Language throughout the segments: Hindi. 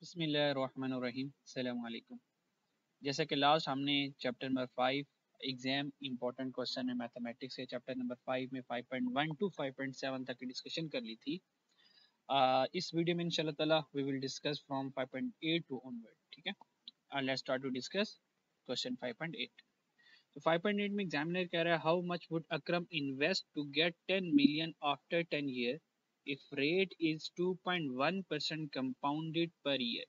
बिस्मिल्लाहिर्रहमानिर्रहीम। अस्सलामु अलैकुम। जैसा कि लास्ट हमने chapter number 5 exam important question है मैथमेटिक्स के चैप्टर नंबर 5 में 5.1 टू 5.7 तक की डिस्कशन कर ली थी। इस वीडियो में इंशाल्लाह ताला we will discuss from 5.8 to onward. ठीक है, let's start to discuss question 5.8। तो 5.8 में एग्जामिनर कह रहा है how much would Akram invest to get 10 million after 10 year if rate is 2.1% compounded per year.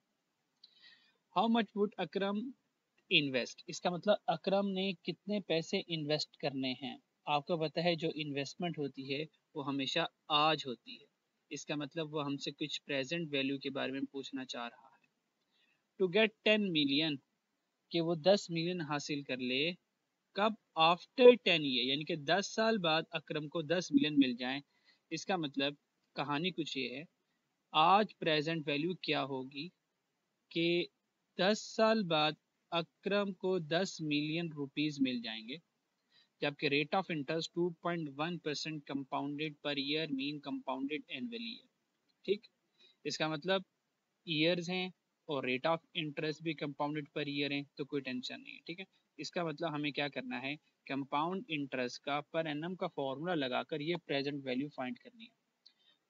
How much would Akram invest, इसका मतलब अकरम ने कितने पैसे इन्वेस्ट करने हैं। आपको पता है जो इन्वेस्टमेंट होती है वो हमेशा आज होती है, इसका मतलब वो हमसे कुछ प्रेजेंट वैल्यू के बारे में पूछना चाह रहा है। टू गेट 10 मिलियन, कि वो 10 मिलियन हासिल कर ले, कब? आफ्टर 10 ईयर, यानी कि 10 साल बाद अकरम को 10 मिलियन मिल जाए। इसका मतलब कहानी कुछ ये है, आज प्रेजेंट वैल्यू क्या होगी कि 10 साल बाद अकरम को 10 मिलियन रुपीस मिल जाएंगे, जबकि rate of interest 2.1% compounded per year mean compounded annually है। ठीक, इसका मतलब ईयर्स हैं और रेट ऑफ इंटरेस्ट भी कंपाउंडेड पर ईयर है, तो कोई टेंशन नहीं है। ठीक है, इसका मतलब हमें क्या करना है, कंपाउंड इंटरेस्ट का पर एनम का फॉर्मूला लगाकर ये प्रेजेंट वैल्यू फाइंड करनी है।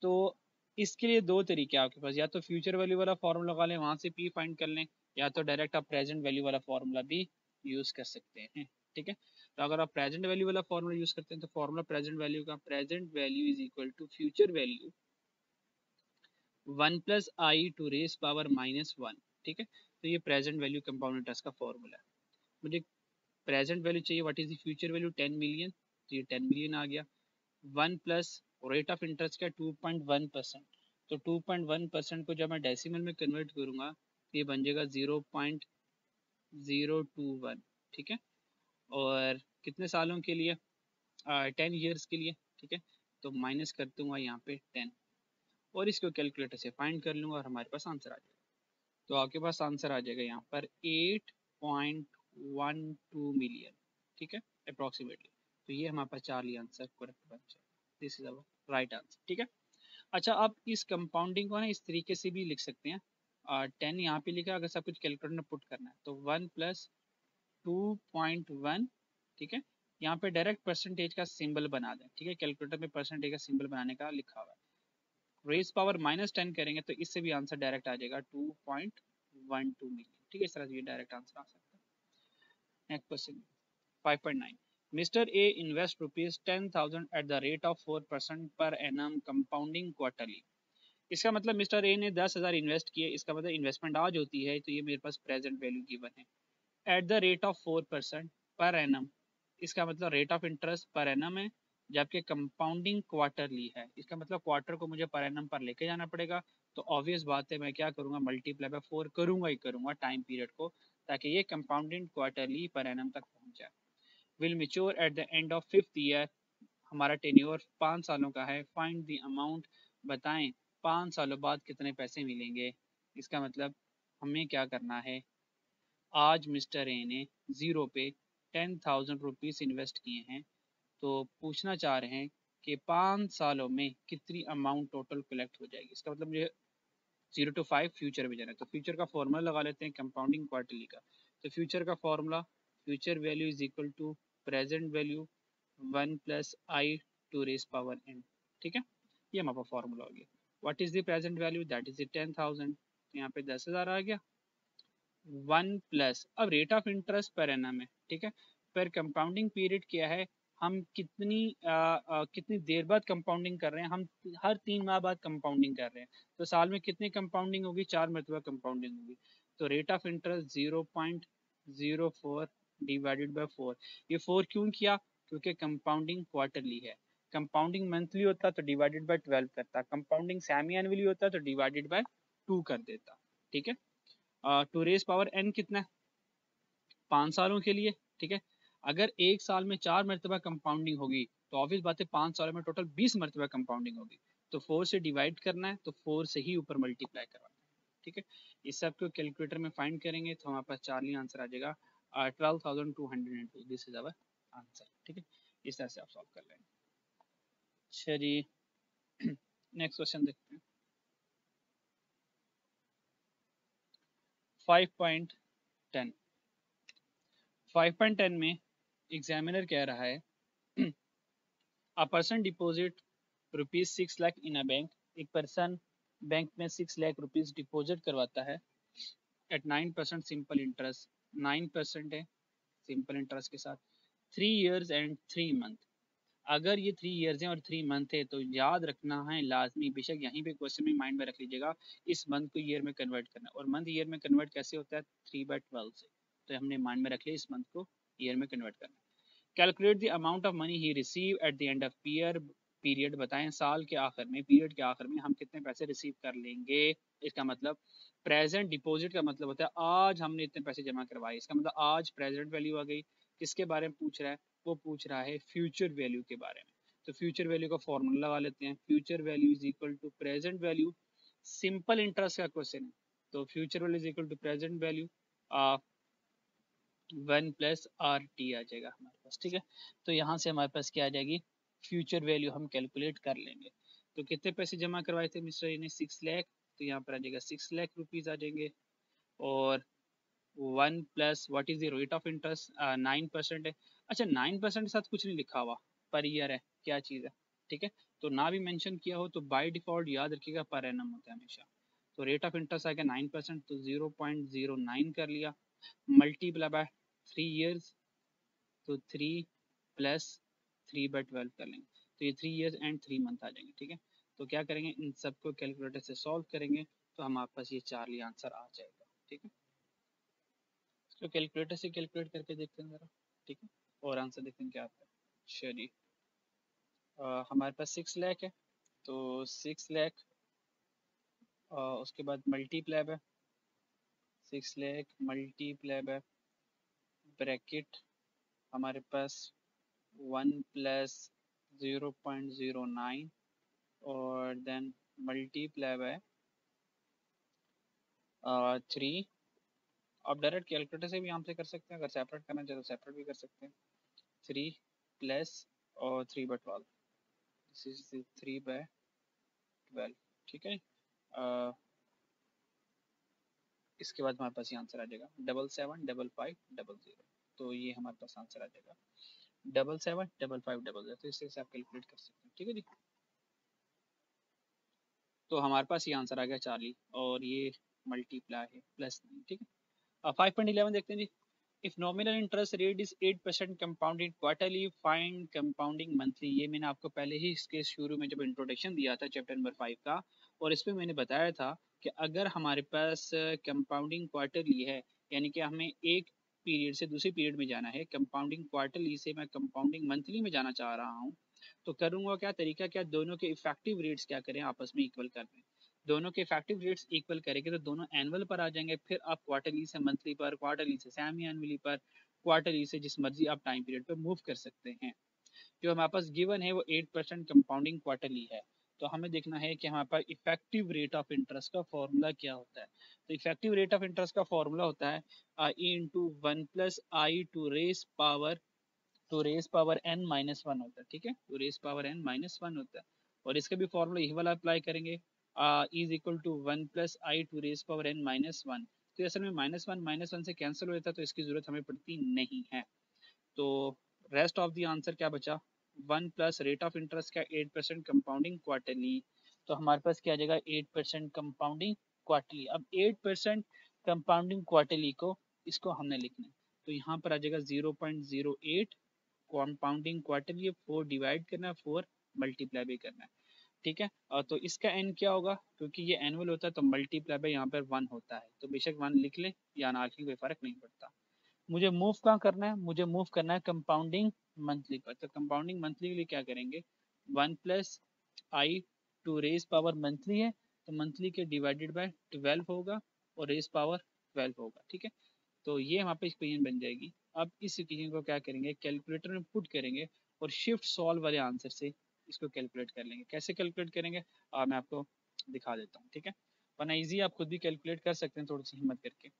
तो इसके लिए दो तरीके आपके पास, या तो फ्यूचर वैल्यू वाला फॉर्मूला लगा लें, वहां से पी फाइंड कर लें, या तो डायरेक्ट आप प्रेजेंट वैल्यू वाला फॉर्मूला भी यूज कर सकते हैं। ठीक है, तो अगर आप प्रेजेंट वैल्यू वाला फॉर्मूला यूज करते हैं तो फॉर्मूला प्रेजेंट वैल्यू का, present value is equal to future value 1 plus I to raise power -1। ठीक है, तो ये प्रेजेंट वैल्यू कंपाउंड इंटरेस्ट का फॉर्मूला है। मुझे प्रेजेंट वैल्यू चाहिए, what is the future value 10 million, तो ये 10 मिलियन आ गया। 1 प्लस रेट ऑफ इंटरेस्ट का 2.1%, तो 2.1% को जब मैं डेसिमल में कन्वर्ट करूंगा तो ये बन जाएगा 0.021। ठीक है, और कितने सालों के लिए? 10 ईयर्स के लिए। ठीक है, तो माइनस कर दूंगा यहाँ पे 10 और इसको कैलकुलेटर से फाइंड कर लूंगा और हमारे पास आंसर आ जाएगा। तो आपके पास आंसर आ जाएगा यहाँ पर 8.12 मिलियन। ठीक है, अप्रोक्सीमेटली। तो ये हमारे पास चार्ली आंसर करेक्ट बन जाएगा, this is our right answer. ठीक है, अच्छा आप इस कंपाउंडिंग को ना इस तरीके से भी लिख सकते हैं। 10 यहाँ पे लिखा, अगर सब कुछ कैलकुलेटर में पुट करना है तो 1 प्लस 2.1। ठीक है, यहाँ पे डायरेक्ट परसेंटेज का सिंबल बना दें। ठीक है, कैलकुलेटर में परसेंटेज का सिंबल बनाने का लिखा हुआ है। रेस पावर -10 करेंगे तो इससे भी आंसर डायरेक्ट आ जाएगा 2.12 मिलियन। ठीक है, इस तरह से ये डायरेक्ट आंसर आ सकता है। Next question 5.9। Mister A invest rupees 10,000 at the rate of 4% per annum compounding quarterly. इसका मतलब मिस्टर ए ने 10,000 इन्वेस्ट किए, इसका मतलब इन्वेस्टमेंट आज होती है, तो ये मेरे पास प्रेजेंट वैल्यू गिवन है। At the rate of 4% per annum, इसका मतलब rate of interest per annum है, जबकि कंपाउंडिंग क्वार्टरली है। इसका मतलब क्वार्टर को मुझे पर एनम पर लेके जाना पड़ेगा, तो ऑब्वियस बात है मैं क्या करूंगा, मल्टीप्लाई बाय 4 करूंगा ही करूंगा टाइम पीरियड को, ताकि ये कंपाउंडिंग क्वार्टरली पर एनम तक पहुंच जाए। Will mature eight the end of 5th year, हमारा टेन्योर 5 सालों का है। फाइंड द अमाउंट, बताएं 5 सालों बाद कितने पैसे मिलेंगे। इसका मतलब हमें क्या करना है, आज मिस्टर ए ने जीरो पे 10,000 रुपीज इन्वेस्ट किए हैं, तो पूछना चाह रहे हैं कि 5 सालों में कितनी अमाउंट टोटल कलेक्ट हो जाएगी। इसका मतलब मुझे 0 to 5 फ्यूचर में जाना है, तो फ्यूचर का फॉर्मूला लगा लेते हैं कंपाउंडिंग क्वार्टरली का। तो फ्यूचर का formula, future value is equal to present value 1 plus I to raise power N. ठीक है, ये हमारा फॉर्मूला हो गया। What is the present value, that is 10,000, यहाँ पे 10,000 आ गया। 1 प्लस, अब rate of interest per annum है। ठीक है, पर कंपाउंडिंग पीरियड क्या है, हम कितनी देर बाद कंपाउंडिंग कर रहे हैं, हम हर 3 माह बाद कंपाउंडिंग कर रहे हैं, तो साल में कितनी कंपाउंडिंग होगी, 4 मरतबा कंपाउंडिंग होगी। तो rate of interest 0.04 divided by 4। ये 4 क्यों किया, क्योंकि कंपाउंडिंग क्वार्टरली है। कंपाउंडिंग मंथली होता तो डिवाइडेड बाय 12 करता, कंपाउंडिंग सेमी एनुअली होता तो डिवाइडेड बाय 2 कर देता। ठीक है, टू रेस पावर एन कितना है, 5 सालों के लिए। ठीक है, अगर एक साल में 4 मरतबा कंपाउंडिंग होगी तो ऑब्वियस बात है 5 सालों में टोटल 20 मरतबा कंपाउंडिंग होगी, तो 4 से डिवाइड करना है, तो 4 से ही ऊपर मल्टीप्लाई करवाना है। ठीक है, इस सब को कैलकुलेटर में फाइंड करेंगे तो हमारे पास चार्ली आंसर आ जाएगा 12,202। This is our answer. ठीक है, इस तरह से आप सॉल्व कर लेंगे। अच्छा जी, नेक्स्ट क्वेश्चन देखते हैं। 5.10 5.10 में एग्जामिनर कह रहा है a person deposit ₹6 lakh in a bank. एक पर्सन बैंक में 6 लाख रुपीज डिपॉजिट करवाता है एट 9% सिंपल इंटरेस्ट। 9% है सिंपल इंटरेस्ट के साथ 3 years एंड 3 month। अगर ये 3 years हैं और 3 month है तो याद रखना है लाजमी, बेशक यहीं पे क्वेश्चन में माइंड में रख लीजिएगा, इस मंथ को ईयर में कन्वर्ट करना। और मंथ ईयर में कन्वर्ट कैसे होता है 3/12 से, तो हमने माइंड में रख लिया इस मंथ को ईयर में कन्वर्ट करना। Calculate the amount of money he receive at the end of period. बताएं साल के आखिर में, पीरियड के आखिर में हम कितने पैसे रिसीव कर लेंगे। इसका मतलब प्रेजेंट डिपॉजिट का मतलब होता है आज हमने इतने पैसे जमा करवाए, इसका मतलब आज प्रेजेंट वैल्यू आ गई। किसके बारे में पूछ रहा है, वो पूछ रहा है फ्यूचर वैल्यू के बारे में। तो फ्यूचर वैल्यू का फॉर्मूला लगा लेते हैं, future value is equal to present value. Simple interest का क्वेश्चन है तो future value is equal to present value 1+RT आ जाएगा हमारे पास। ठीक है, तो यहाँ से हमारे पास क्या आ जाएगी फ्यूचर वैल्यू हम कैलकुलेट कर लेंगे। तो कितने पैसे जमा करवाए थे मिस्टर ने 6 लाख, तो यहाँ पर आ जाएगा 6 लाख रुपीज आ जाएंगे। और 1+ what is the rate of interest 9% है। अच्छा 9% के साथ कुछ नहीं लिखा हुआ, पर ईयर है, क्या चीज़ है। ठीक है, तो ना भी मेंशन किया हो तो बाय डिफॉल्ट याद रखिएगा पर एनम होता है हमेशा। तो रेट ऑफ इंटरेस्ट आएगा 9%, तो 0.09 कर लिया, मल्टीप्लाई बाय 3 years, तो 3+3/12 कर लेंगे, तो ये 3 years एंड 3 month आ जाएंगे। ठीक है, तो क्या करेंगे इन सबको कैलकुलेटर से सॉल्व करेंगे तो हमारे पास ये चार्ली आंसर आ जाएगा। ठीक है, इसको कैलकुलेटर से कैलकुलेट करके देखते हैं जरा। ठीक है, और आंसर देखते हैं क्या आता है। चलिए हमारे पास 6 लाख है, तो 6 लाख उसके बाद मल्टीप्लाई है 6 लाख मल्टीप्लाई है ब्रैकेट हमारे पास 1+0.09 और देन मल्टीप्लाई बाय 3। आप डायरेक्ट कैलकुलेटर से भी यहाँ से कर सकते हैं, अगर सेपरेट करना चाहे तो सेपरेट भी कर सकते हैं। 3+ और 3/12, दिस इज 3/12। ठीक है, इसके बाद हमारे पास ये आंसर आ जाएगा 775500। तो ये हमारे पास आंसर आ जाएगा 775500, तो इससे आप कैलकुलेट कर सकते हैं। ठीक है जी, तो हमारे पास ये आंसर आ गया 40 और ये मल्टीप्लाई है +9। ठीक है, 5.11 देखते हैं जी। If nominal interest rate is 8% compounded quarterly find compounding monthly. ये मैंने आपको पहले ही इसके शुरू में जब इंट्रोडक्शन दिया था चैप्टर नंबर 5 का, और इसमें मैंने बताया था कि अगर हमारे पास कंपाउंडिंग क्वार्टरली है, यानी कि हमें एक पीरियड से दूसरे पीरियड में जाना है, कंपाउंडिंग क्वार्टरली से मैं कंपाउंडिंग मंथली में जाना चाह रहा हूँ, तो करूँगा क्या, तरीका क्या, दोनों के इफेक्टिव रेट्स क्या करें आपस में इक्वल कर दें। दोनों के इफेक्टिव रेट्स इक्वल करेंगे तो दोनों एनुअल पर आ जाएंगे, फिर आप क्वार्टरली से मंथली पर, क्वार्टरली से सेमी एनुअली पर, क्वार्टरली से जिस मर्जी आप टाइम पीरियड पर मूव कर सकते हैं। जो हमारे पास गिवन है वो 8% कंपाउंडिंग क्वार्टरली है, तो हमें देखना है कि हमारे पास इफेक्टिव रेट ऑफ इंटरेस्ट का फॉर्मूला क्या होता है। तो इफेक्टिव रेट ऑफ इंटरेस्ट का फॉर्मूला होता है E/1+I to raise power n-1 होता है। ठीक है, तो रेस पावर n-1 होता है, और इसका भी फॉर्मूला यही वाला अप्लाई करेंगे, is equal to 1+I to raise power n-1। तो असल में -1 से कैंसिल हो जाता है, तो इसकी जरूरत हमें पड़ती नहीं है। तो रेस्ट ऑफ द आंसर क्या बचा, 1+ रेट ऑफ इंटरेस्ट का 8% कंपाउंडिंग क्वार्टरली। तो हमारे पास क्या आ जाएगा 8% कंपाउंडिंग क्वार्टरली। अब 8% कंपाउंडिंग क्वार्टरली को इसको हमने लिखना है, तो यहाँ पर आ जाएगा 0.08 कंपाउंडिंग क्वार्टरली, 4 डिवाइड करना है, 4 मल्टीप्लाई भी करना है। ठीक है, और तो इसका एन क्या होगा, क्योंकि ये एनुअल होता है तो मल्टीप्लाई बाय यहाँ पर 1 होता है, तो बेशक 1 लिख ले या ना लिखें कोई फर्क नहीं पड़ता। मुझे मूव कहाँ करना है, मुझे मूव करना है कंपाउंडिंग मंथली पर। तो कंपाउंडिंग मंथली के लिए क्या करेंगे, 1+I to raise power monthly है, तो मंथली के डिवाइडेड बाय 12 होगा और रेस पावर 12 होगा। ठीक है, तो ये हमारे पे इक्वेशन बन जाएगी। अब इस इक्वेशन को क्या करेंगे, कैलकुलेटर में पुट करेंगे और शिफ्ट सॉल्व वाले आंसर से इसको कैलकुलेट कर लेंगे। कैसे कैलकुलेट करेंगे मैं आपको दिखा देता हूँ। ठीक है, वरना ईजी आप खुद भी कैलकुलेट कर सकते हैं थोड़ी सी हिम्मत करके।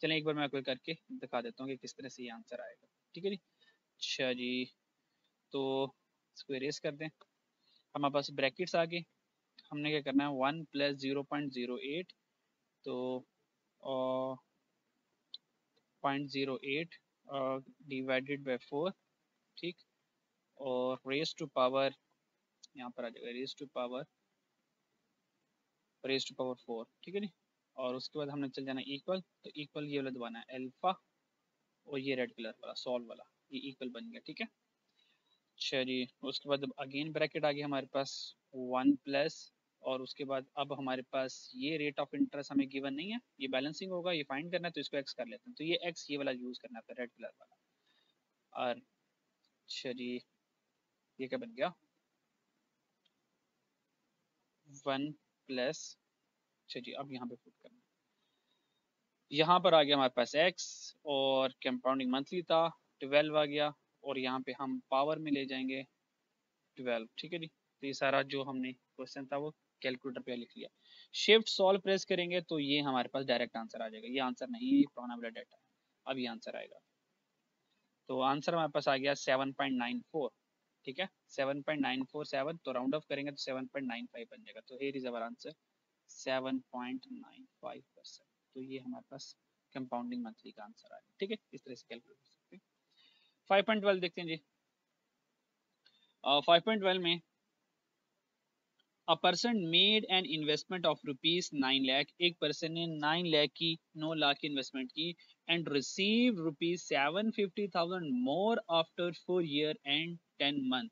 चलें एक बार मैं आपको करके दिखा देता हूँ कि किस तरह से ये आंसर आएगा। ठीक है जी, अच्छा जी, तो इसको इरेज कर दें। हमारे पास ब्रैकेट्स आ गए, हमने क्या करना है 1+0.08, तो और 0.08 डिवाइडेड बाय 4, ठीक, और रेज टू पावर यहाँ पर आ जाएगा रेज टू पावर 4, ठीक है नी। और उसके बाद हमने चल जाना इक्वल, तो इक्वल ये वाला दबाना है अल्फा, और ये रेड कलर वाला सॉल्व वाला, ये इक्वल बन गया, ठीक है। चलिए उसके बाद अगेन ब्रैकेट आ गया हमारे पास 1 प्लस, और उसके बाद अब हमारे पास ये रेट ऑफ इंटरेस्ट हमें गिवन नहीं है, ये बैलेंसिंग होगा, ये फाइंड करना है, तो इसको एक्स कर लेते हैं, तो ये एक्स ये वाला यूज करना है रेड कलर वाला। और चलिए ये क्या बन गया 1 प्लस, चलिए अब यहाँ पे पुट करना है, यहाँ पर आ गया हमारे पास x, और कंपाउंडिंग मंथली था 12 आ गया, और यहाँ पे हम पावर में ले जाएंगे 12, ठीक है जी। तो ये सारा जो हमने क्वेश्चन था वो कैलकुलेटर पे लिख लिया। शिफ्ट सॉल्व प्रेस करेंगे तो ये हमारे पास डायरेक्ट आंसर आ जाएगा, ये आंसर नहीं पुराना वाला डाटा है, अब ये आंसर आएगा। तो आंसर हमारे पास आ गया 7.94, ठीक है 7.947, तो राउंड ऑफ करेंगे तो 7.95 बन जाएगा, तो हियर इज अवर आंसर 7.95%। तो ये हमारे पास कंपाउंडिंग मंथली का आंसर आएगा, ठीक है, इस तरह से कैलकुलेट कर सकते हैं। 5.12 देखते हैं जी। 5.12 में a person made an investment of rupees 9 lakh, एक पर्सन ने 9 लाख की इन्वेस्टमेंट की, and receive rupees 750,000 more after 4 year and 10 month,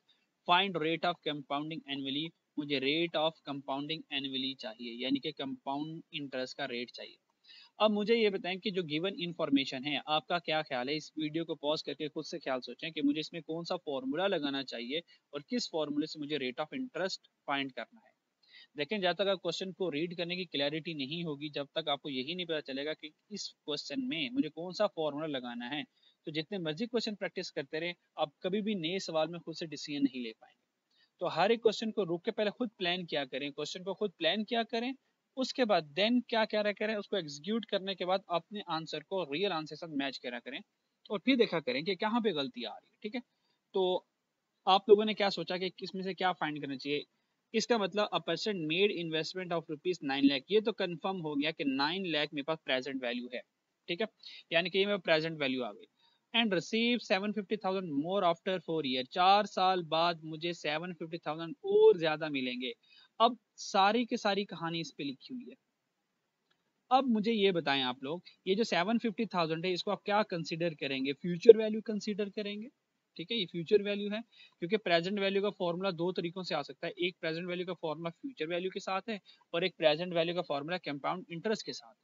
find rate of compounding annually. मुझे रेट ऑफ कंपाउंडिंग एनुअली चाहिए, यानी कि कंपाउंड इंटरेस्ट का रेट चाहिए। अब मुझे ये बताएं कि जो गिवन इन्फॉर्मेशन है आपका क्या ख्याल है, इस वीडियो को पॉज करके खुद से ख्याल सोचें कि मुझे इसमें कौन सा फॉर्मूला लगाना चाहिए और किस फॉर्मूले से मुझे रेट ऑफ इंटरेस्ट फाइंड करना है। लेकिन जब तक आप क्वेश्चन को रीड करने की क्लैरिटी नहीं होगी, जब तक आपको यही नहीं पता चलेगा कि इस क्वेश्चन में मुझे कौन सा फॉर्मूला लगाना है, तो जितने मर्जी क्वेश्चन प्रैक्टिस करते रहे, आप कभी भी नए सवाल में खुद से डिसीजन नहीं ले पाएंगे। तो हर एक क्वेश्चन को रुक के पहले खुद प्लान किया करें, क्वेश्चन को खुद प्लान किया करें, उसके बाद देन क्या क्या करें, उसको एग्जीक्यूट करने के बाद अपने आंसर को रियल आंसर के साथ मैच करा करें, और फिर देखा करें कि कहाँ पे गलती आ रही है, ठीक है। तो आप लोगों ने क्या सोचा कि किसमें से क्या फाइंड करना चाहिए, इसका मतलब a person made investment of rupees 9 lakh, ये तो कंफर्म हो गया कि 9 लाख मेरे पास प्रेजेंट वैल्यू है, ठीक है, यानी कि ये मेरे प्रेजेंट वैल्यू आ गई। And receive 750,000 more after 4 year, 4 साल बाद मुझे 750,000 और ज्यादा मिलेंगे। अब सारी की सारी कहानी इस पे लिखी हुई है। अब मुझे ये बताएं आप लोग, ये जो 750,000 है इसको आप क्या कंसीडर करेंगे, फ्यूचर वैल्यू कंसीडर करेंगे, ठीक है, ये फ्यूचर वैल्यू है, क्योंकि प्रेजेंट वैल्यू का फॉर्मूला दो तरीकों से आ सकता है, एक प्रेजेंट वैल्यू का फॉर्मूला फ्यूचर वैल्यू के साथ है, और एक प्रेजेंट वैल्यू का फॉर्मूला कंपाउंड इंटरेस्ट के साथ है।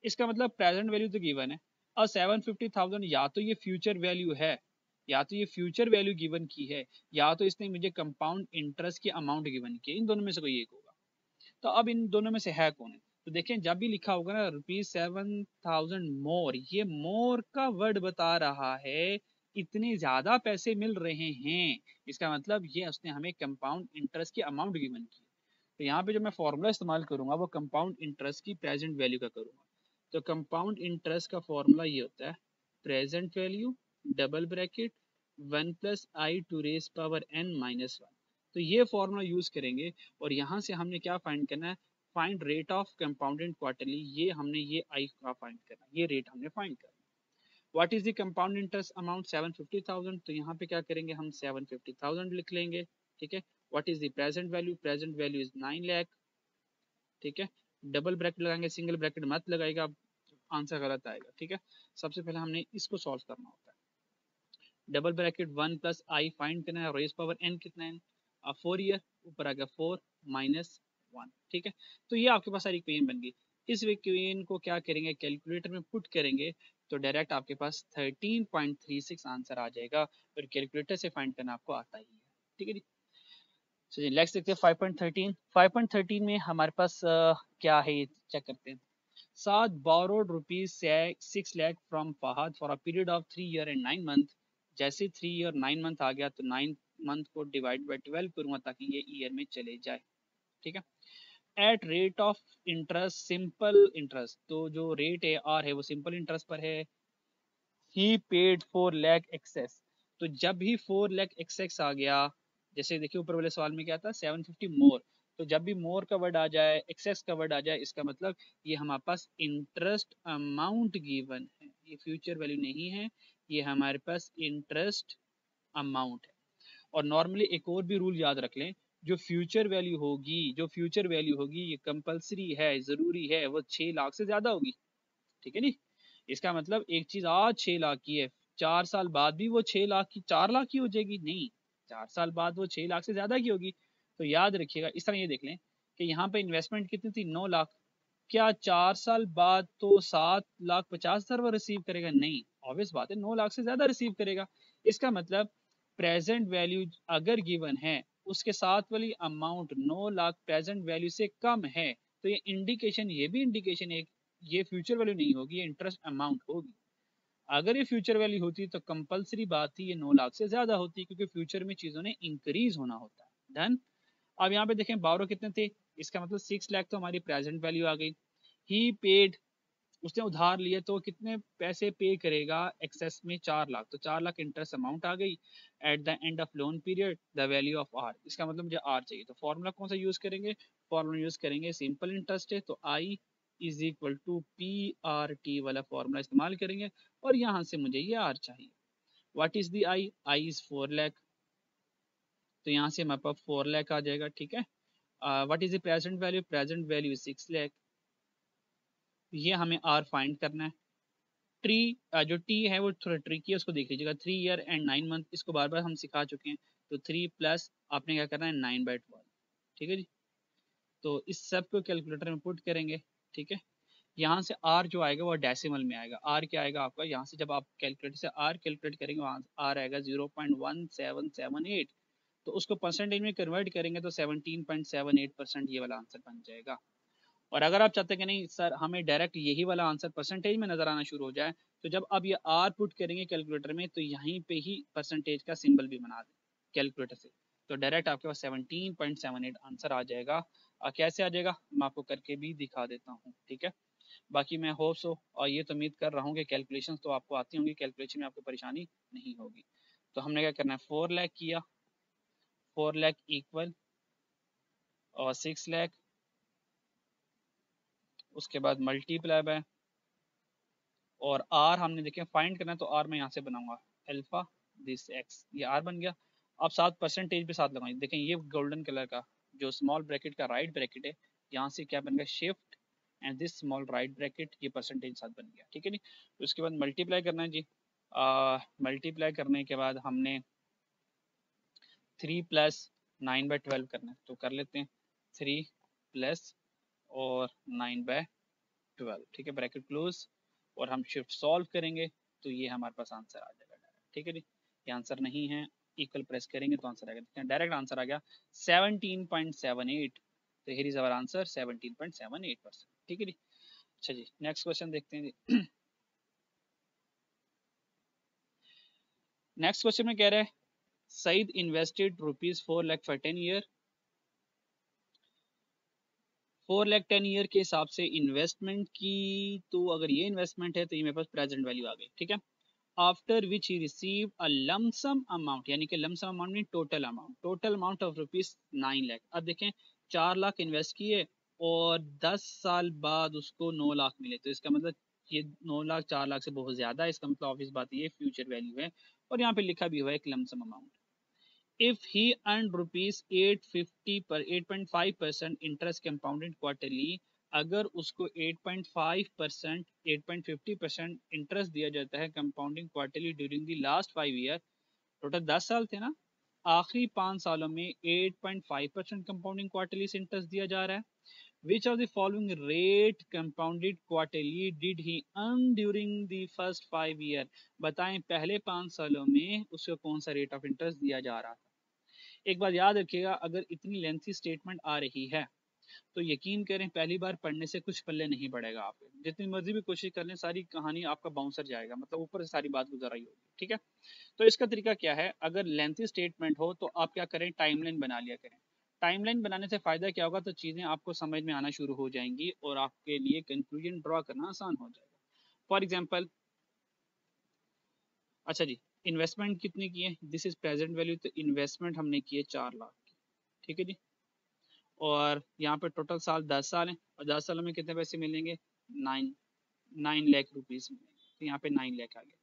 इसका मतलब प्रेजेंट वैल्यू तो गिवन है, और 750,000 या तो ये फ्यूचर वैल्यू है, या तो ये फ्यूचर वैल्यू गिवन की है, या तो इसने मुझे कंपाउंड इंटरेस्ट की अमाउंट गिवन की है, इन दोनों में से कोई एक होगा। तो अब इन दोनों में से है कौन है, तो देखें जब भी लिखा होगा ना ₹7,000 मोर, ये मोर का वर्ड बता रहा है इतने ज्यादा पैसे मिल रहे हैं, इसका मतलब ये उसने हमें कंपाउंड इंटरेस्ट की अमाउंट गिवन की। तो यहाँ पे जो मैं फॉर्मूला इस्तेमाल करूंगा वो कंपाउंड इंटरेस्ट की प्रेजेंट वैल्यू का करूंगा। तो कंपाउंड इंटरेस्ट का फॉर्मूला ये होता है present value double bracket 1 plus I to raise power n minus 1। तो ये फॉर्मूला यूज करेंगे, और यहाँ से हमने क्या फाइंड करना है, find rate of compounded quarterly, ये हमने ये आई का फाइंड करना है, ये रेट हमने फाइंड करना है। What is the compound interest amount 750,000, तो यहाँ पे क्या करेंगे हम 750,000 लिख लेंगे, ठीक है। What is the present value is 9 lakh, ठीक है, डबल ब्रैकेट लगाएंगे, सिंगल ब्रैकेट मत लगाएगा, आंसर गलत आएगा, ठीक है। सबसे पहले हमने इसको सॉल्व करना होता है, double bracket 1 plus I find करना है, रेज पावर n कितना है 4 ईयर, ऊपर आ गया 4 माइनस 1, ठीक है। तो ये आपके पास सारी इक्वेशन बन गई। इस इक्वेशन को क्या करेंगे, कैलकुलेटर में पुट करेंगे, तो डायरेक्ट आपके पास 13.36 आंसर आ जाएगा, और कैलकुलेटर से फाइंड करना आपको आता ही है, ठीक है जी। चलिए नेक्स्ट देखते हैं 5.13। 5.13 में हमारे पास क्या है, चेक करते हैं। साद borrowed rupees 6 lakh from Fahad for a period of 3 year and 9 month। जैसे 3 ईयर 9 मंथ आ गया तो 9 मंथ को डिवाइड बाई 12 करूंगा ताकि ये ईयर में चले जाए, ठीक है। At rate of interest simple interest, तो जो रेट है आर है वो सिंपल इंटरेस्ट पर है। ही पेड 4 लाख एक्सेस, तो जब भी 4 लाख एक्सेस आ गया, जैसे देखिए ऊपर वाले सवाल में क्या था 750 मोर, तो जब भी मोर का वर्ड आ जाए, एक्सेस का वर्ड आ जाए, इसका मतलब ये हमारे पास इंटरेस्ट अमाउंट गिवन है, ये फ्यूचर वैल्यू नहीं है, ये हमारे पास इंटरेस्ट अमाउंट है। और नॉर्मली एक और भी रूल याद रख लें, जो फ्यूचर वैल्यू होगी, जो फ्यूचर वैल्यू होगी ये कंपलसरी है, जरूरी है, वो 6 लाख से ज्यादा होगी, ठीक है नी। इसका मतलब एक चीज आज 6 लाख की है, 4 साल बाद भी वो 6 लाख की 4 लाख की हो जाएगी? नहीं, 4 साल बाद वो 6 लाख से ज्यादा की होगी। तो याद रखिएगा, इस तरह ये देख लें कि यहाँ पे इन्वेस्टमेंट कितनी थी, 9 लाख। क्या 4 साल बाद तो 7,50,000 वो रिसीव करेगा? नहीं, ऑब्वियस बात है 9 लाख से ज्यादा रिसीव करेगा। इसका मतलब प्रेजेंट वैल्यू अगर गिवन है, उसके साथ वाली अमाउंट 9 लाख प्रेजेंट वैल्यू से कम है, तो ये इंडिकेशन, ये भी इंडिकेशन है, ये फ्यूचर वैल्यू नहीं होगी, ये इंटरेस्ट अमाउंट होगी। अगर ये फ्यूचर वैल्यू होती तो कंपलसरी बात थी ये 9 लाख से ज्यादा होती, क्योंकि फ्यूचर में चीजों ने इंक्रीज होना होता है। डन। अब यहाँ पे देखें बारो कितने थे, इसका मतलब 6 लाख तो हमारी प्रेजेंट वैल्यू आ गई। ही पेड, उसने उधार लिए तो कितने पैसे पे करेगा एक्सेस में, 4 लाख, तो 4 लाख इंटरेस्ट अमाउंट आ गई। At the end of loan period the value of R, इसका मतलब मुझे आर चाहिए, तो फॉर्मूला कौन सा यूज करेंगे, फॉर्मूला यूज करेंगे सिंपल इंटरेस्ट है, तो I is equal to P R T वाला फॉर्मूला इस्तेमाल करेंगे, और यहाँ से मुझे ये आर चाहिए। What is the I, I is 4 lakh, तो यहाँ से हमारे पास 4 लाख आ जाएगा, ठीक है। What is the present value, present value 6 lakh, ये हमें आर फाइंड करना है। ट्री, जो टी है वो थोड़ा ट्रिकी है, उसको देख लीजिएगा, 3 ईयर एंड 9 मंथ, इसको बार बार हम सिखा चुके हैं। तो 3 प्लस आपने क्या करना है 9/12, ठीक है जी। तो इस सब को कैलकुलेटर में पुट करेंगे, ठीक है। यहाँ से आर जो आएगा वो डेसिमल में आएगा। आर क्या आएगा आपका, यहाँ से जब आप कैलकुलेटर से आर कैलकुलेट करेंगे, वहाँ आर आएगा 0.1778, तो उसको परसेंटेज में कन्वर्ट करेंगे तो 17.78% ये वाला आंसर बन जाएगा। और अगर आप चाहते हैं कि नहीं सर हमें डायरेक्ट यही वाला आंसर परसेंटेज में नजर आना शुरू हो जाए, तो जब आप ये आर पुट करेंगे कैलकुलेटर में, तो यहीं पे ही परसेंटेज का सिंबल भी बना दें कैलकुलेटर से, तो डायरेक्ट आपके पास 17.78 आंसर आ जाएगा। कैसे आ जाएगा मैं आपको करके भी दिखा देता हूँ, ठीक है। बाकी मैं होप्स हो और ये तो उम्मीद कर रहा हूँ कि कैलकुलेशन तो आपको आती होंगी, कैलकुलेशन में आपको परेशानी नहीं होगी। तो हमने क्या करना है, 4 लाख किया, 4 लाख इक्वल और 6 लाख, उसके बाद मल्टीप्लाई बाय, और आर हमने देखें फाइंड करना है, तो आर मैं यहाँ से बनाऊंगा अल्फा दिस एक्स, ये आर बन गया। अब साथ परसेंटेज पे साथ लगाएंगे, देखें ये गोल्डन कलर का जो स्मॉल ब्रैकेट का राइट ब्रैकेट है, यहाँ से क्या बन गया shift and this small right bracket, ये परसेंटेज साथ बन गया, ठीक है जी। उसके बाद मल्टीप्लाई करना है जी, मल्टीप्लाई करने के बाद हमने 3 प्लस 9/12 करना है, तो कर लेते हैं 3 प्लस और 9/12, ठीक है, ब्रैकेट क्लोज, और हम शिफ्ट सॉल्व करेंगे तो ये हमारे पास आंसर आ जाएगा डायरेक्ट, ठीक है जी। ये आंसर नहीं है, इक्वल प्रेस करेंगे तो आंसर आएगा, डायरेक्ट आंसर आ गया 17.78, तो हियर इज आवर आंसर 17.78%, ठीक है जी। अच्छा जी नेक्स्ट क्वेश्चन देखते हैं जी। नेक्स्ट क्वेश्चन में कह रहा है Saeed invested ₹4 lakh for 10 year, 4 lakh 10 year के हिसाब से इन्वेस्टमेंट की, तो अगर ये इन्वेस्टमेंट है तो ये मेरे पास प्रेजेंट वैल्यू आ गई, ठीक है। After which he receive a lump sum amount, यानी कि लमसम अमाउंट में टोटल अमाउंट ऑफ ₹9 लाख। अब देखें 4 लाख इन्वेस्ट किए और 10 साल बाद उसको 9 लाख मिले, तो इसका मतलब ये 9 लाख 4 लाख से बहुत ज्यादा है, इसका मतलब ऑब्वियस बात ये फ्यूचर वैल्यू है, और यहाँ पे लिखा भी हुआ है एक lump sum amount. If he earn ₹850 पर 8.5% इंटरेस्ट कंपाउंडेड क्वार्टरली, अगर उसको 8.5% 8.50% इंटरेस्ट दिया जाता है compounding quarterly during the last 5 year, total 10 साल थे ना, आखिरी 5 सालों में 8.5% कंपाउंडिंग क्वार्टरली से इंटरेस्ट दिया जा रहा है। Which of the following rate compounded quarterly did he earn during the first 5 year, बताएं पहले 5 सालों में उसको कौन सा रेट ऑफ इंटरेस्ट दिया जा रहा था। एक बात याद रखिएगा, अगर इतनी लेंथी स्टेटमेंट आ रही है तो यकीन करें पहली बार पढ़ने से कुछ पल्ले नहीं पड़ेगा, आपके जितनी मर्जी भी कोशिश कर लें सारी कहानी आपका बाउंसर जाएगा, मतलब ऊपर से सारी बात गुजर रही होगी, ठीक है। तो इसका तरीका क्या है, अगर लेंथी स्टेटमेंट हो तो आप क्या करें टाइमलाइन बना लिया करें। टाइमलाइन बनाने से फायदा क्या होगा, तो चीजें आपको समझ में आना शुरू हो जाएंगी और आपके लिए कंक्लूजन ड्रॉ करना आसान हो जाएगा। फॉर एग्जाम्पल, अच्छा जी, इन्वेस्टमेंट कितनी की है, दिस इज प्रेजेंट वैल्यू, तो इन्वेस्टमेंट हमने की है 4 लाख की, ठीक है जी। और यहाँ पे टोटल साल 10 साल हैं और 10 सालों में कितने पैसे मिलेंगे, 9 लाख रुपीज मिलेंगे। तो यहाँ पे 9 लाख आ गया।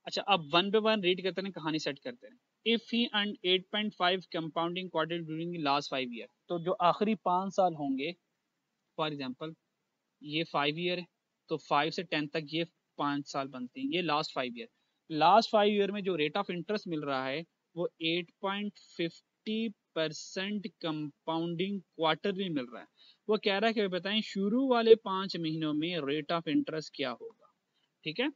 अच्छा, अब वन बाय वन रीड करते हैं, कहानी सेट करते हैं। If he earn 8.5 compounding quarter during last 5 year, तो जो आखिरी 5 साल होंगे, फॉर एग्जांपल ये 5 ईयर है, तो 5 से 10 तक ये 5 साल बनते हैं, ये लास्ट 5 ईयर। लास्ट 5 ईयर में जो रेट ऑफ इंटरेस्ट मिल रहा है वो 8.50% कंपाउंडिंग क्वार्टरली मिल रहा है। वो कह रहा है कि बताएं शुरू वाले 5 महीनों में रेट ऑफ इंटरेस्ट क्या होगा। ठीक है,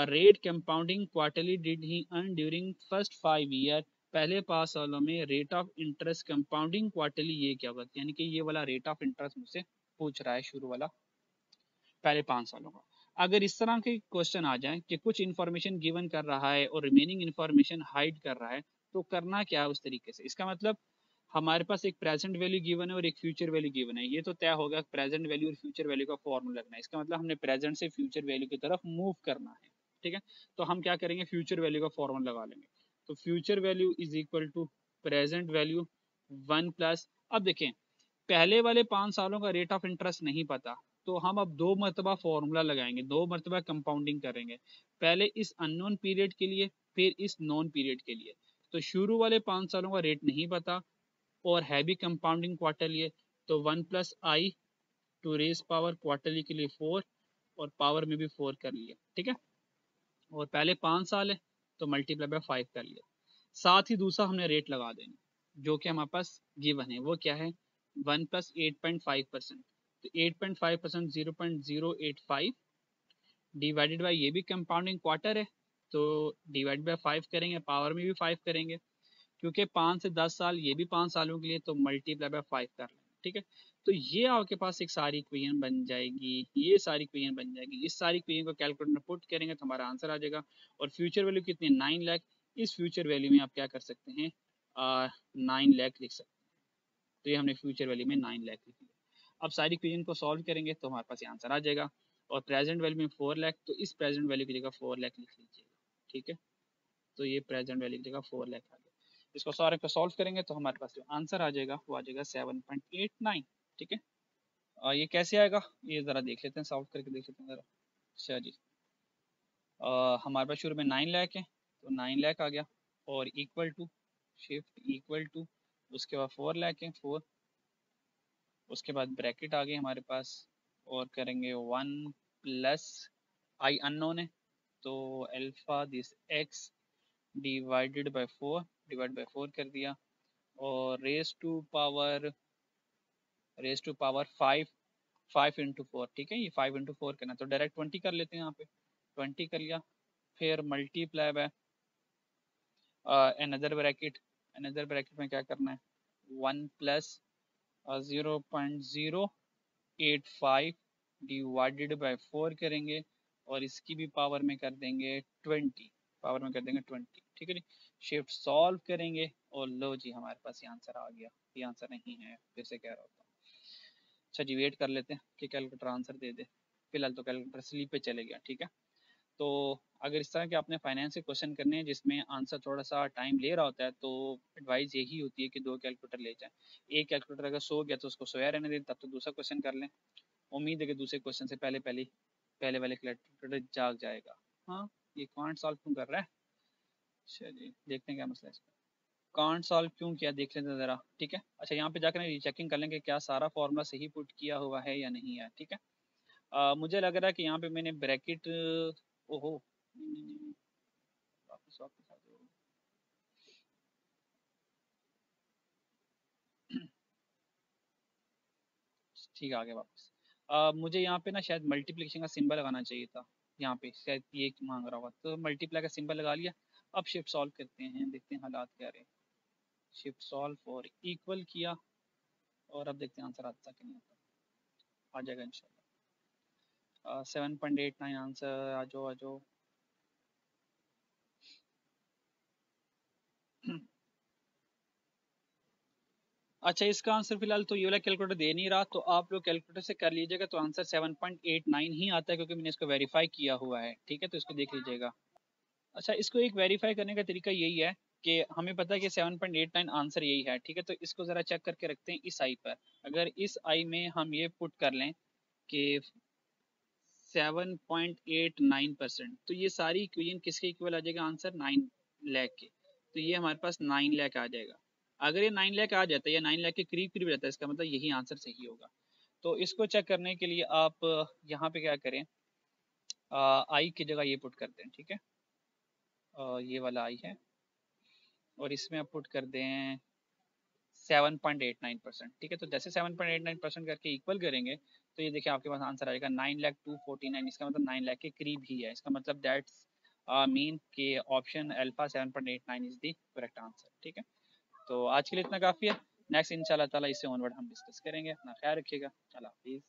rate compounding quarterly did he earn during first 5 year, पहले 5 सालों में rate of interest compounding quarterly ये क्या होगा, यानी कि ये वाला रेट ऑफ इंटरेस्ट मुझसे पूछ रहा है शुरू वाला पहले 5 सालों का। अगर इस तरह के क्वेश्चन आ जाए कि कुछ इन्फॉर्मेशन गिवन कर रहा है और रिमेनिंग इन्फॉर्मेशन हाइड कर रहा है, तो करना क्या है उस तरीके से। इसका मतलब हमारे पास एक प्रेजेंट वैल्यू गिवन है और एक फ्यूचर वैल्यू गिवन है, ये तो तय होगा प्रेजेंट वैल्यू और फ्यूचर वैल्यू का फॉर्मूला लगना है। इसका मतलब हमने प्रेजेंट से फ्यूचर वैल्यू की तरफ मूव करना है। ठीक है, तो हम क्या करेंगे, फ्यूचर वैल्यू का फॉर्मूला लगा लेंगे। तो future value is equal to present value 1 plus, अब देखें पहले वाले 5 सालों का रेट ऑफ इंटरेस्ट नहीं पता, तो हम अब 2 मरतबा फॉर्मूला लगाएंगे, 2 मरतबा कंपाउंडिंग करेंगे, पहले इस अननोन पीरियड के लिए फिर इस नॉन पीरियड के लिए। तो शुरू वाले 5 सालों का रेट नहीं पता और है भी कंपाउंडिंग क्वार्टरली है, तो 1 + i to raise power quarterly के लिए 4 और पावर में भी 4 कर लिया। ठीक है, और पहले 5 साल है तो मल्टीप्लाई बाय 5 कर लिया। साथ ही दूसरा हमने रेट लगा देना जो कि हमारे पास गिवन है, वो क्या है 1 + 8.5%। तो 8.5% 0.085 डिवाइडेड बाई, ये भी कंपाउंडिंग क्वार्टर है तो डिवाइड बाय 5 करेंगे, पावर में भी 5 करेंगे, क्योंकि 5 से 10 साल ये भी 5 सालों के लिए, तो मल्टीप्लाई बाय 5 कर लेंगे। ठीक है, तो ये आपके पास एक सारी इक्वेशन बन जाएगी, ये सारी इक्वेशन बन जाएगी। इस सारी इक्वेशन को कैलकुलेटर में पुट करेंगे तो हमारा आंसर आ जाएगा। और फ्यूचर वैल्यू कितनी, 9 लाख। इस फ्यूचर वैल्यू में आप क्या कर सकते हैं, 9 लाख लिख सकते हैं। तो ये हमने फ्यूचर वैल्यू में 9 लाख लिख लिया। अब सारी इक्वेशन को सॉल्व करेंगे तो हमारे पास ये आंसर आ जाएगा। और प्रेजेंट वैल्यू में 4 लाख, तो इस प्रेजेंट वैल्यू की जगह 4 लाख लिख लीजिएगा। ठीक है, तो ये प्रेजेंट वैल्यू की जगह 4 लाख आ गया। इसको सारे को सॉल्व करेंगे तो हमारे पास जो आंसर आ जाएगा वो आ जाएगा 7.89। ठीक है, ये कैसे आएगा ये ज़रा देख लेते हैं, सॉल्व करके देख लेते हैं ज़रा। अच्छा जी, हमारे पास शुरू में 9 लाख है तो 9 लाख आ गया, और equal to, shift equal to, उसके बाद 4 लाख है 4, उसके बाद ब्रैकेट आ गई हमारे पास, और करेंगे 1 + i अननोन है तो alpha this x divided by 4, divide by 4 कर दिया, और रेस टू पावर 5, 5 × 4। ठीक है, ये 5 × 4 करना, तो डायरेक्ट 20 कर लेते हैं, यहाँ पे 20 कर लिया, फिर multiply by another bracket, another bracket में क्या करना है 1 + 0.085 डिवाइडेड बाय 4 करेंगे, और इसकी भी पावर में कर देंगे 20, पावर में कर देंगे 20। ठीक है जी, शिफ्ट सॉल्व करेंगे और लो जी हमारे पास ये आंसर आ गया। ये आंसर नहीं है, फिर से कह रहा होता हूँ। अच्छा जी, वेट कर लेते हैं कि कैलकुलेटर आंसर दे दे। फिलहाल तो कैलकुलेटर स्लीप पे चले गया। ठीक है, तो अगर इस तरह के आपने फाइनेंस के क्वेश्चन करने हैं जिसमें आंसर थोड़ा सा टाइम ले रहा होता है, तो एडवाइस यही होती है कि 2 कैलकुलेटर ले जाएं। एक कैलकुलेटर अगर सो गया तो उसको सोया रहने दें, तब तो दूसरा क्वेश्चन कर लें। उम्मीद है कि दूसरे क्वेश्चन से पहले वाले कैलकुलेटर जाग जाएगा। हाँ, ये कांट सॉल्व क्यों कर रहा है, चलिए देखते हैं क्या मसला है इसका। कांट सॉल्व क्यों किया देख लेते हैं ज़रा। ठीक है, अच्छा यहाँ पे जाकर रीचेकिंग कर लेंगे क्या सारा फॉर्मूला सही पुट किया हुआ है या नहीं है। ठीक है, मुझे लग रहा है कि यहाँ पे मैंने ब्रैकेट, ओहो नहीं, वापस वापस आ जाओ। ठीक है, आ गया वापस। मुझे यहाँ पे ना शायद मल्टीप्लिकेशन का सिंबल लगाना चाहिए था, यहाँ पे शायद ये मांग रहा होगा, तो मल्टीप्लाई का सिंबल लगा लिया। अब शिफ्ट सॉल्व करते हैं, देखते हैं हालात क्या रहे। शिफ्ट सॉल्व और इक्वल किया, और अब देखते हैं आंसर आता कि नहीं आता। आ जाएगा इंशाल्लाह। 7.89 आंसर, आ जाओ आ जाओ। अच्छा, इसका आंसर फिलहाल तो ये वाला कैलकुलेटर दे नहीं रहा, तो आप लोग कैलकुलेटर से कर लीजिएगा, तो आंसर 7.89 ही आता है, क्योंकि मैंने इसको वेरीफाई किया हुआ है। ठीक है, तो इसको देख लीजिएगा। अच्छा, इसको एक वेरीफाई करने का तरीका यही है कि हमें पता है कि 7.89 आंसर यही है, ठीक है। तो इसको ज़रा चेक करके रखते हैं इस आई पर। अगर इस आई में हम ये पुट कर लें कि 7.89%, तो ये सारी इक्वेशन किसके इक्वल आ जाएगा आंसर, 9 लाख के। तो ये हमारे पास 9 लाख आ जाएगा। अगर ये 9 लाख आ जाता है या 9 लाख के करीब करीब रहता है, इसका मतलब यही आंसर सही होगा। तो इसको चेक करने के लिए आप यहाँ पे क्या करें, आई की जगह ये पुट करते हैं, ठीक है। ये वाला आई है और इसमें आप पुट कर दें 7.89%, ठीक है। तो जैसे 7.89% करके इक्वल करेंगे तो ये देखिए आपके पास आंसर आएगा 9,02,49। इसका मतलब 9 लाख के करीब ही है। इसका मतलब दैट्स मीन के option alpha 7.89 is the correct answer, ठीक है। तो आज के लिए इतना काफ़ी है। नेक्स्ट इंशाल्लाह ताला इससे ऑनवर्ड हम डिस्कस करेंगे। अपना ख्याल रखिएगा। अल्लाह हाफिज़।